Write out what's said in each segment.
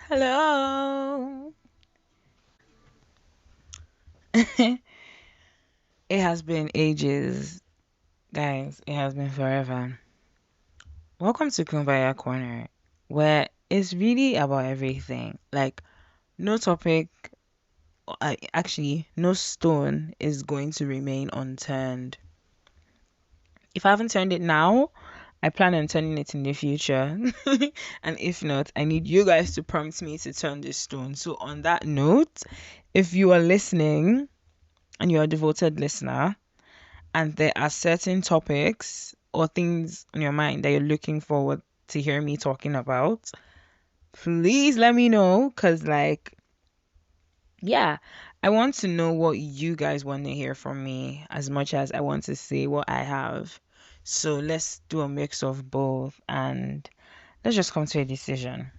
Hello. It has been ages, guys. It has been forever. Welcome to Kumbaya Corner, where it's really about everything. Like, no topic, actually, no stone is going to remain unturned. If I haven't turned it now, I plan on turning it in the future. And if not, I need you guys to prompt me to turn this stone. So, on that note, if you are listening and you're a devoted listener, and there are certain topics or things on your mind that you're looking forward to hear me talking about, please let me know. Because, yeah, I want to know what you guys want to hear from me as much as I want to say what I have. So let's do a mix of both and let's just come to a decision.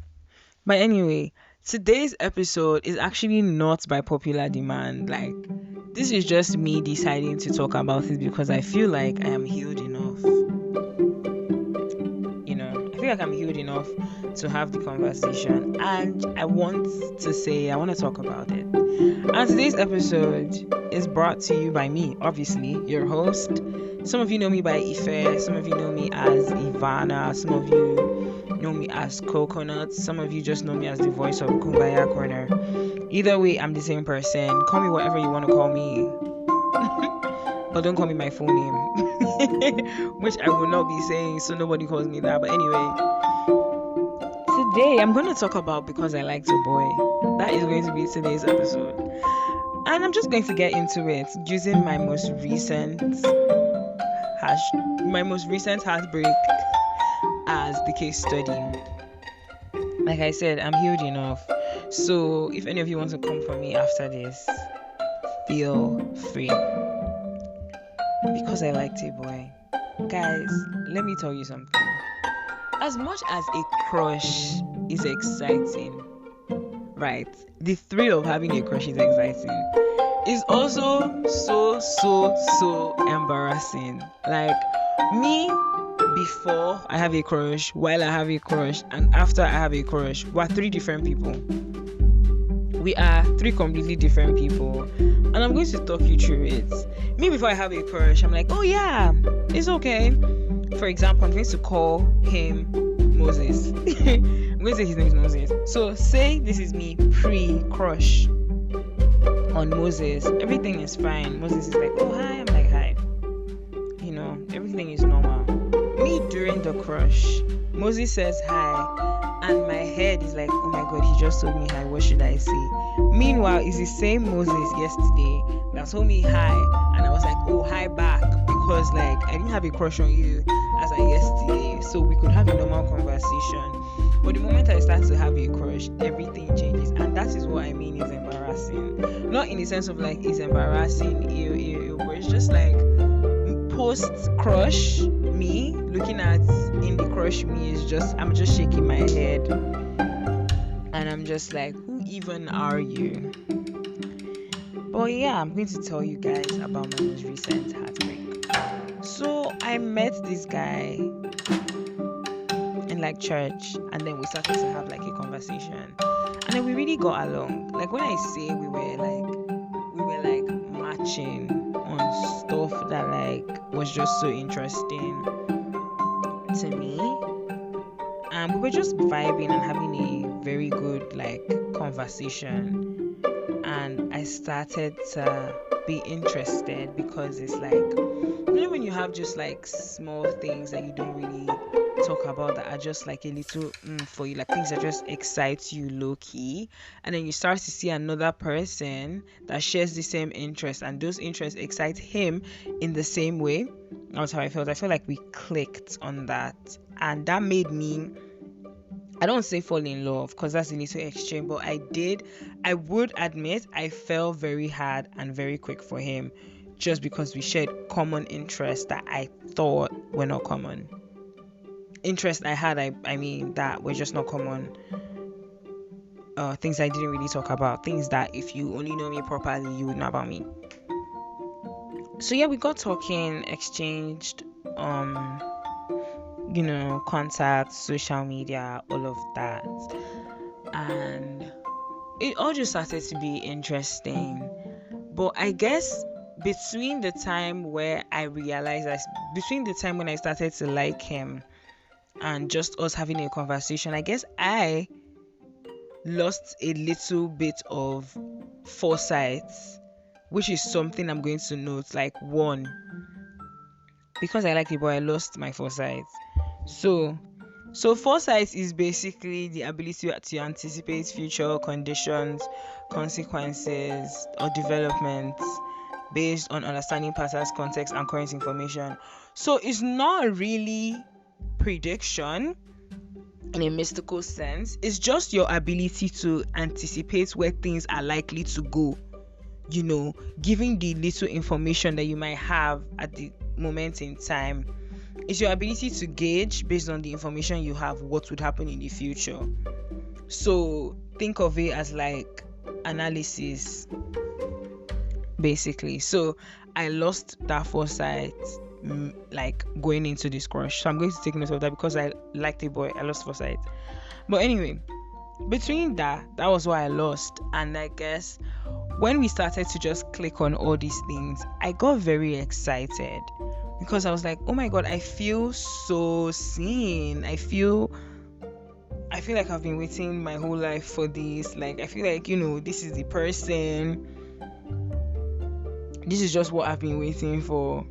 But anyway, today's episode is actually not by popular demand. This is just me deciding to talk about it because I feel like I am healed enough. I feel like I'm healed enough to have the conversation. And I want to talk about it. And today's episode is brought to you by me, obviously, your host. Some of you know me by Ife, some of you know me as Ivana, some of you know me as Coconut, some of you just know me as the voice of Kumbaya Corner. Either way, I'm the same person. Call me whatever you want to call me, but don't call me my full name, which I will not be saying, so nobody calls me that. But anyway, today I'm going to talk about because I like to boy. That is going to be today's episode. And I'm just going to get into it using my most recent heartbreak as the case study. Like I said, I'm healed enough. So if any of you want to come for me after this, feel free. Because I like to boy. Guys, let me tell you something. As much as a crush is exciting, right? The thrill of having a crush is exciting. It's also so embarrassing. Like me, before I have a crush, while I have a crush, and after I have a crush, we're three different people. We are three completely different people. And I'm going to talk you through it. Me, before I have a crush, I'm like, oh yeah, it's okay. For example, I'm going to call him Moses. I'm going to say his name is Moses. So say this is me pre-crush on Moses. Everything is fine. Moses is like, oh hi. I'm like, hi. Everything is normal. Me during the crush, Moses says hi, and my head is like, oh my god, he just told me hi. What should I say? Meanwhile, it's the same Moses yesterday that told me hi, and I was like, oh hi back, because I didn't have a crush on you as I yesterday, so we could have a normal conversation. But the moment I start to have a crush, everything changes, and that is what I mean is embarrassing. Not in the sense of it's embarrassing, ew, but it's just post crush me looking at in the crush me is I'm just shaking my head, and I'm just like, who even are you? But yeah, I'm going to tell you guys about my most recent heartbreak. So I met this guy in church, and then we started to have a conversation, and then we really got along. When I say we were matching on stuff that was just so interesting to me, and we were just vibing and having a very good conversation, and I started to be interested because it's when you have just small things that you don't really talk about that are just a little for you, things that just excite you low key, and then you start to see another person that shares the same interest, and those interests excite him in the same way. That's how I felt. I felt like we clicked on that, and that made me, I don't say fall in love because that's a little extreme, but I would admit I fell very hard and very quick for him, just because we shared common interests that I thought were not common. Interests I had, I mean, that were just not common. Things I didn't really talk about. Things that if you only know me properly, you would know about me. So yeah, we got talking, exchanged, contacts, social media, all of that. and it all just started to be interesting. But I guess between the time where I realized that, between the time when I started to like him and just us having a conversation, I guess I lost a little bit of foresight, which is something I'm going to note. Like, one, because I like the boy, I lost my foresight. So, foresight is basically the ability to anticipate future conditions, consequences, or developments based on understanding patterns, context, and current information. So it's not really prediction in a mystical sense. It's just your ability to anticipate where things are likely to go, giving the little information that you might have at the moment in time. It's your ability to gauge, based on the information you have, what would happen in the future. So think of it as like analysis, basically. So I lost that foresight, like going into this crush. So I'm going to take note of that because I liked the boy. I lost foresight. But anyway, between that was what I lost. And I guess when we started to just click on all these things, I got very excited because I was like, oh my God, I feel so seen. I feel like I've been waiting my whole life for this. Like, I feel like, this is the person. This is just what I've been waiting for.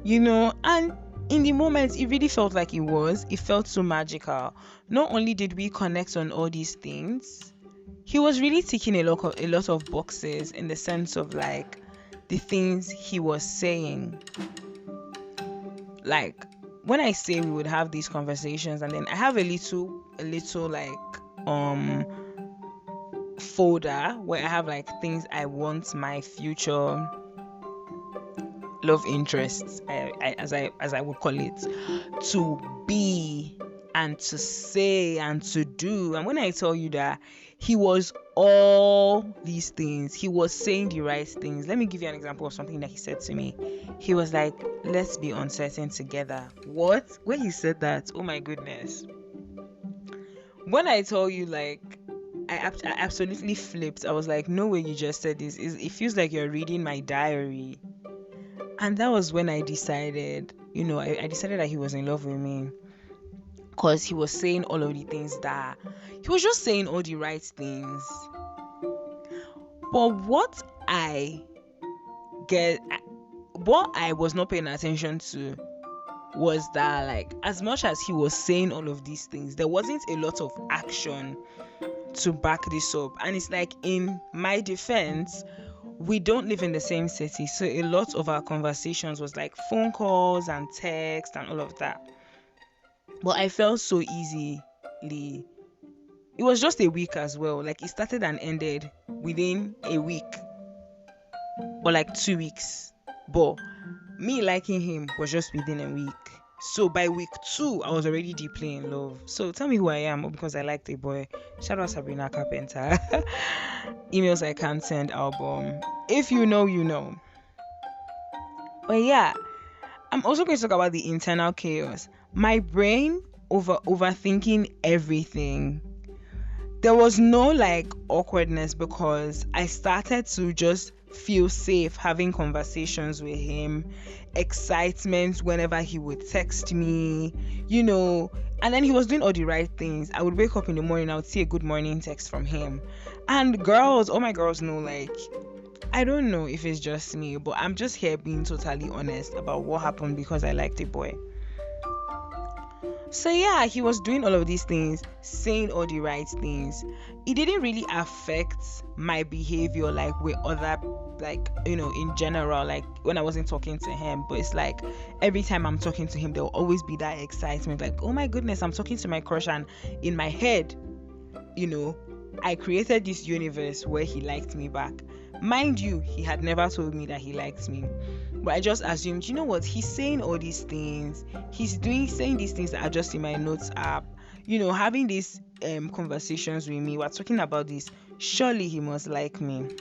And in the moment, it really felt like it felt so magical. Not only did we connect on all these things, he was really ticking a lot of boxes, in the sense of like the things he was saying. Like, when I say we would have these conversations, and then I have a little like folder where I have like things I want my future love interests, as I would call it, to be and to say and to do. And when I tell you that he was all these things, he was saying the right things. Let me give you an example of something that he said to me. He was like, let's be uncertain together. What? When he said that, oh my goodness. When I tell you, like, I absolutely flipped. I was like, no way you just said this. It feels like you're reading my diary. And that was when I decided, I decided that he was in love with me. Because he was saying all of the things that, he was just saying all the right things. But what I was not paying attention to was that, like, as much as he was saying all of these things, there wasn't a lot of action to back this up. And it's like, in my defense, we don't live in the same city, so a lot of our conversations was like phone calls and text and all of that. But I felt so easily. It was just a week as well. Like, it started and ended within a week or like 2 weeks. But me liking him was just within a week. So by week 2, I was already deeply in love. So tell me who I am, because I like the boy. Shout out Sabrina Carpenter. Emails I can't send album. If you know, you know. But yeah, I'm also going to talk about the internal chaos. My brain overthinking everything. There was no like awkwardness because I started to just feel safe having conversations with him, excitement whenever he would text me, and then he was doing all the right things. I would wake up in the morning, I would see a good morning text from him. And girls, all my girls know, like, I don't know if it's just me, but I'm just here being totally honest about what happened because I liked the boy. So yeah, he was doing all of these things, saying all the right things. It didn't really affect my behavior like with other, like, in general, like when I wasn't talking to him. But it's like every time I'm talking to him, there will always be that excitement, like, oh my goodness, I'm talking to my crush. And in my head, I created this universe where he liked me back. Mind you, he had never told me that he liked me. But I just assumed, he's saying all these things. He's saying these things that are just in my notes app. Having these conversations with me. We're talking about this. Surely he must like me.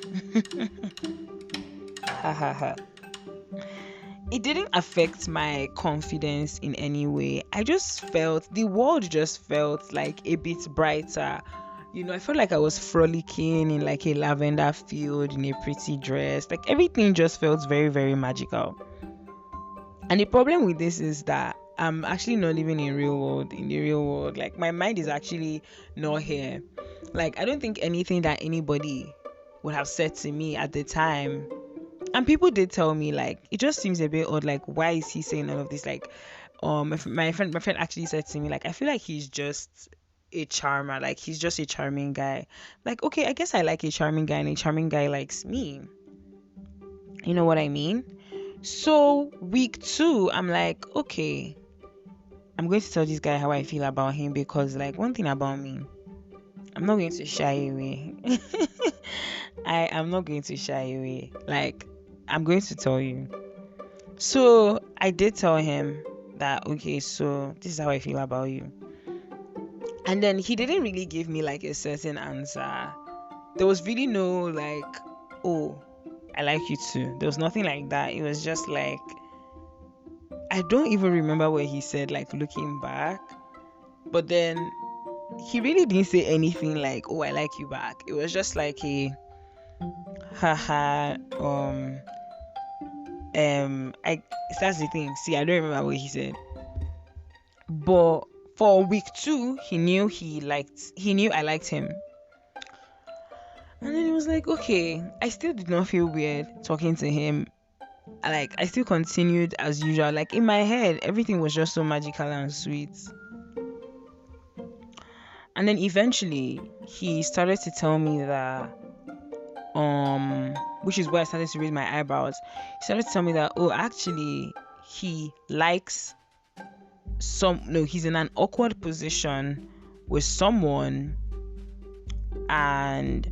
Ha ha ha. it didn't affect my confidence in any way. I just felt the world just felt like a bit brighter. I felt like I was frolicking in like a lavender field in a pretty dress. Like everything just felt very, very magical. And the problem with this is that I'm actually not living in the real world. Like my mind is actually not here. Like I don't think anything that anybody would have said to me at the time, and people did tell me like it just seems a bit odd. Like why is he saying all of this? Like my friend actually said to me like I feel like he's just a charmer. Like he's just a charming guy. Like okay, I guess I like a charming guy and a charming guy likes me. You know what I mean? So week 2, I'm like, okay, I'm going to tell this guy how I feel about him because like one thing about me, I'm not going to shy away. I am not going to shy away. Like I'm going to tell you. So I did tell him that okay, so this is how I feel about you. And then he didn't really give me like a certain answer. There was really no like, oh, I like you too. There was nothing like that. It was just like I don't even remember what he said, like looking back. But then he really didn't say anything like, oh, I like you back. It was just like a haha, I that's the thing. See, I don't remember what he said. But for week 2, he knew I liked him. And then he was like, okay, I still did not feel weird talking to him. Like I still continued as usual. Like in my head, everything was just so magical and sweet. And then eventually he started to tell me that which is where I started to raise my eyebrows. He started to tell me that oh actually he likes he's in an awkward position with someone and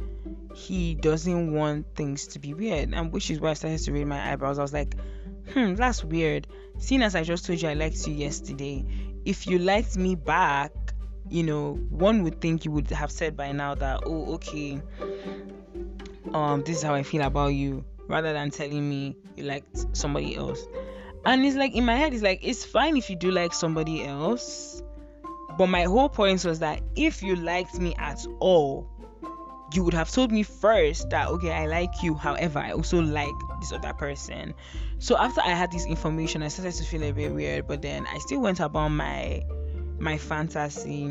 he doesn't want things to be weird, and which is why I started to raise my eyebrows. I was like, that's weird. Seeing as I just told you I liked you yesterday, if you liked me back, one would think you would have said by now that, oh, okay, this is how I feel about you, rather than telling me you liked somebody else. And it's like in my head, it's like it's fine if you do like somebody else, but my whole point was that if you liked me at all, you would have told me first that okay, I like you, however I also like this other person. So after I had this information, I started to feel a bit weird, but then I still went about my fantasy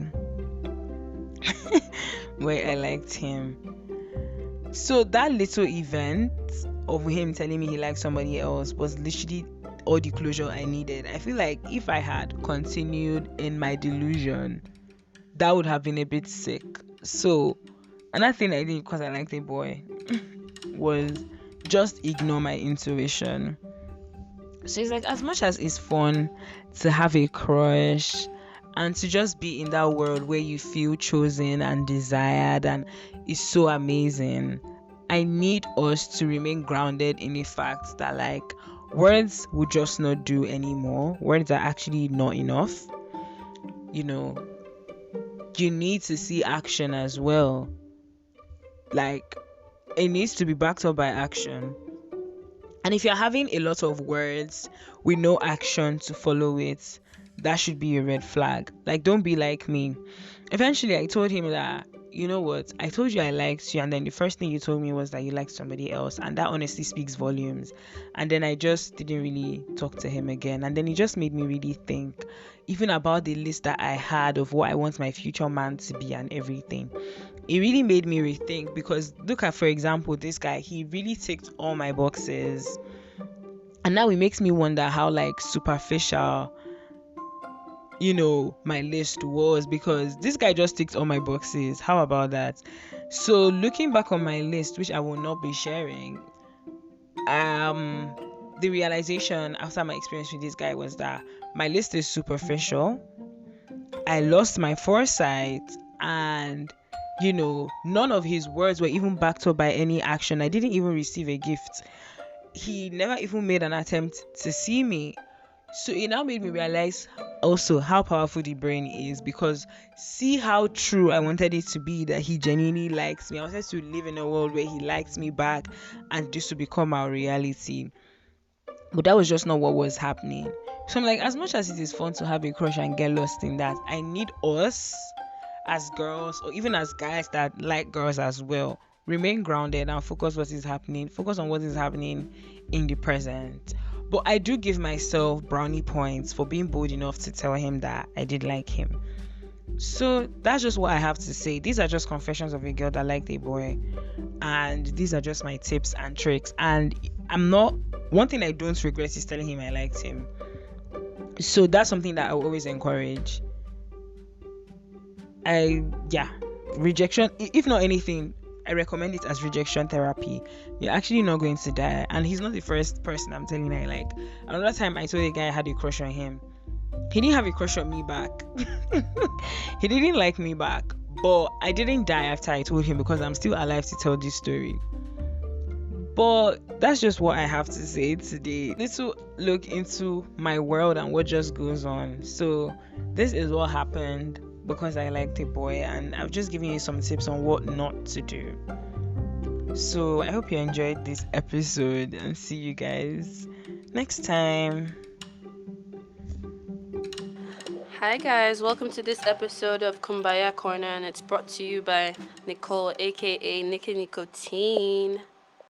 where I liked him. So that little event of him telling me he liked somebody else was literally all the closure I needed. I feel like if I had continued in my delusion, that would have been a bit sick. So another thing I did because I liked a boy was just ignore my intuition. So it's like as much as it's fun to have a crush and to just be in that world where you feel chosen and desired and it's so amazing, I need us to remain grounded in the fact that like words would just not do anymore. Words are actually not enough. You need to see action as well. Like it needs to be backed up by action. And if you're having a lot of words with no action to follow it, that should be a red flag. Like don't be like me. Eventually I told him that, you know what, I told you I liked you, and then the first thing you told me was that you liked somebody else, and that honestly speaks volumes. And then I just didn't really talk to him again, and then it just made me really think even about the list that I had of what I want my future man to be and everything. It really made me rethink, because look at, for example, this guy, he really ticked all my boxes, and now it makes me wonder how like superficial my list was, because this guy just ticked all my boxes. How about that? So looking back on my list, which I will not be sharing, the realization after my experience with this guy was that my list is superficial. I lost my foresight, and none of his words were even backed up by any action. I didn't even receive a gift. He never even made an attempt to see me. So it now made me realize also how powerful the brain is, because see how true I wanted it to be that he genuinely likes me. I wanted to live in a world where he likes me back, and this to become our reality. But that was just not what was happening. So I'm like, as much as it is fun to have a crush and get lost in that, I need us as girls or even as guys that like girls as well remain grounded and focus on what is happening in the present. But I do give myself brownie points for being bold enough to tell him that I did like him. So that's just what I have to say. These are just confessions of a girl that liked a boy, and these are just my tips and tricks. And I'm not one thing I don't regret is telling him I liked him. So that's something that I will always encourage. Yeah, rejection, if not anything, I recommend it as rejection therapy. You're actually not going to die. And he's not the first person I'm telling I like. Another time I told a guy I had a crush on him. He didn't have a crush on me back. He didn't like me back. But I didn't die after I told him because I'm still alive to tell this story. But that's just what I have to say today. Little look into my world and what just goes on. So this is what happened because I liked a boy, and I've just given you some tips on what not to do. So I hope you enjoyed this episode and see you guys next time. Hi guys, welcome to this episode of Kumbaya Corner, and it's brought to you by Nicole, aka Nicotine.